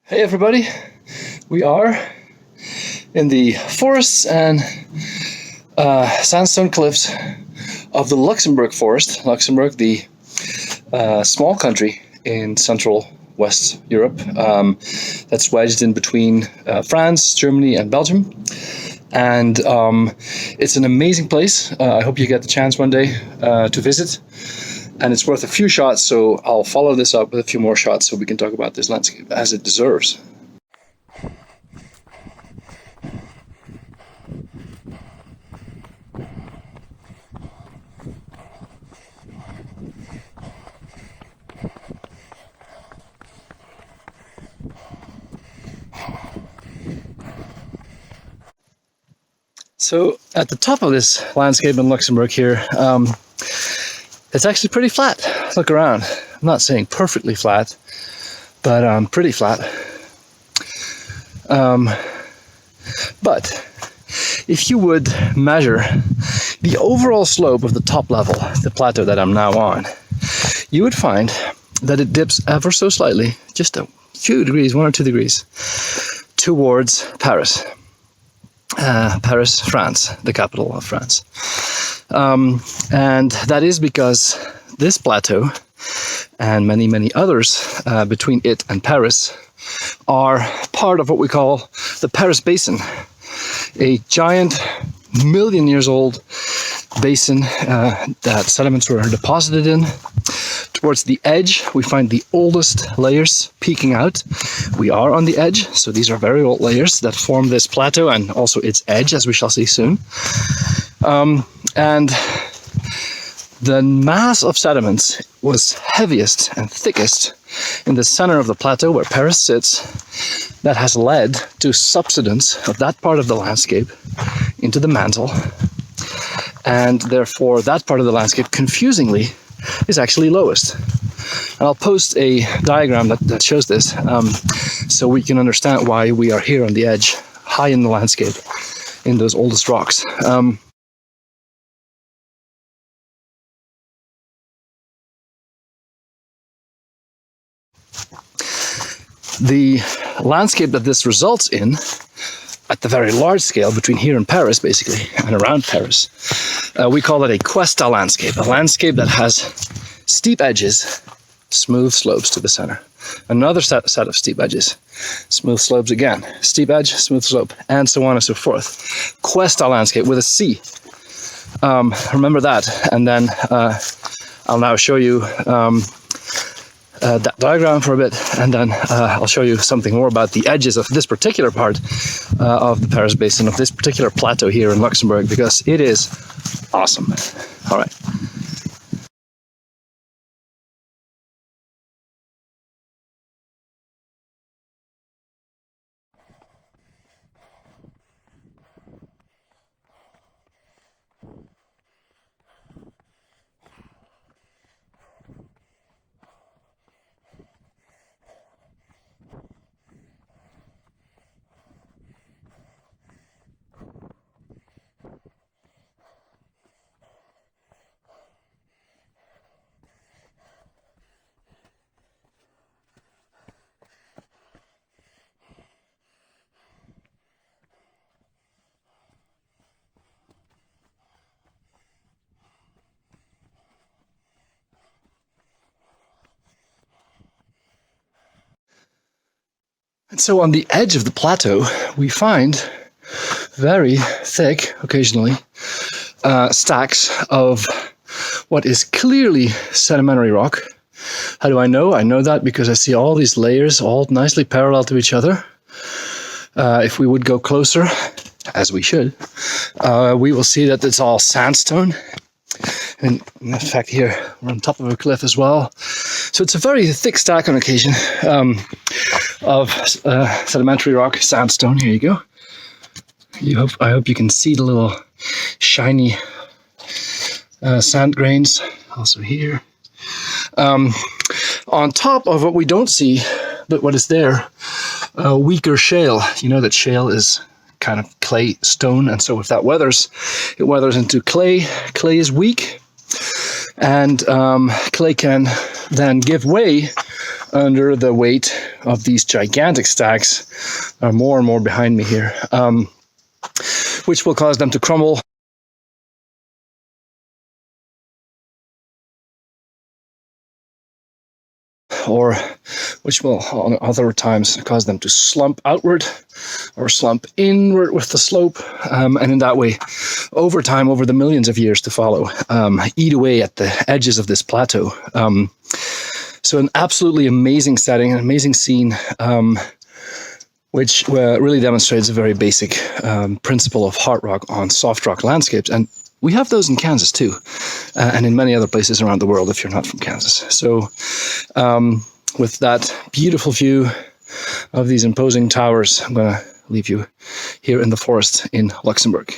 Hey everybody, we are in the forests and sandstone cliffs of the Luxembourg forest. Luxembourg, the small country in central West Europe that's wedged in between France, Germany and Belgium. And it's an amazing place. I hope you get the chance one day to visit. And it's worth a few shots, so I'll follow this up with a few more shots so we can talk about this landscape as it deserves. So at the top of this landscape in Luxembourg here, it's actually pretty flat. Look around. I'm not saying perfectly flat, but pretty flat. But if you would measure the overall slope of the top level, the plateau that I'm now on, you would find that it dips ever so slightly, just a few degrees, 1 or 2 degrees, towards Paris. Paris, France, the capital of France. And that is because this plateau and many, many others between it and Paris are part of what we call the Paris Basin, a giant million-years-old basin that sediments were deposited in. Towards the edge, we find the oldest layers peeking out. We are on the edge, so these are very old layers that form this plateau and also its edge, as we shall see soon. And the mass of sediments was heaviest and thickest in the center of the plateau where Paris sits. That has led to subsidence of that part of the landscape into the mantle. And therefore, that part of the landscape, confusingly, is actually lowest. And I'll post a diagram that shows this so we can understand why we are here on the edge, high in the landscape, in those oldest rocks. The landscape that this results in, at the very large scale, between here and Paris, basically, and around Paris, we call it a cuesta landscape, a landscape that has steep edges, smooth slopes to the center. Another set of steep edges, smooth slopes again, steep edge, smooth slope, and so on and so forth. Cuesta landscape with a C. Remember that, and then I'll now show you that diagram for a bit, and then I'll show you something more about the edges of this particular part of the Paris Basin, of this particular plateau here in Luxembourg, because it is awesome. All right. And so on the edge of the plateau, we find very thick, occasionally, stacks of what is clearly sedimentary rock. How do I know? I know that because I see all these layers all nicely parallel to each other. If we would go closer, as we should, we will see that it's all sandstone. And in fact, here we're on top of a cliff as well. So it's a very thick stack on occasion of sedimentary rock, sandstone. Here you go. I hope you can see the little shiny sand grains also here. On top of what we don't see, but what is there, weaker shale. You know that shale is kind of clay stone, and so if that weathers, it weathers into clay. Clay is weak, and clay can then give way under the weight of these gigantic stacks. Are more and more behind me here, which will cause them to crumble. Or which will on other times cause them to slump outward or slump inward with the slope, and in that way, over time, over the millions of years to follow, eat away at the edges of this plateau. So an absolutely amazing setting, an amazing scene, which really demonstrates a very basic principle of hard rock on soft rock landscapes. And we have those in Kansas too, and in many other places around the world if you're not from Kansas. So with that beautiful view of these imposing towers, I'm going to leave you here in the forest in Luxembourg.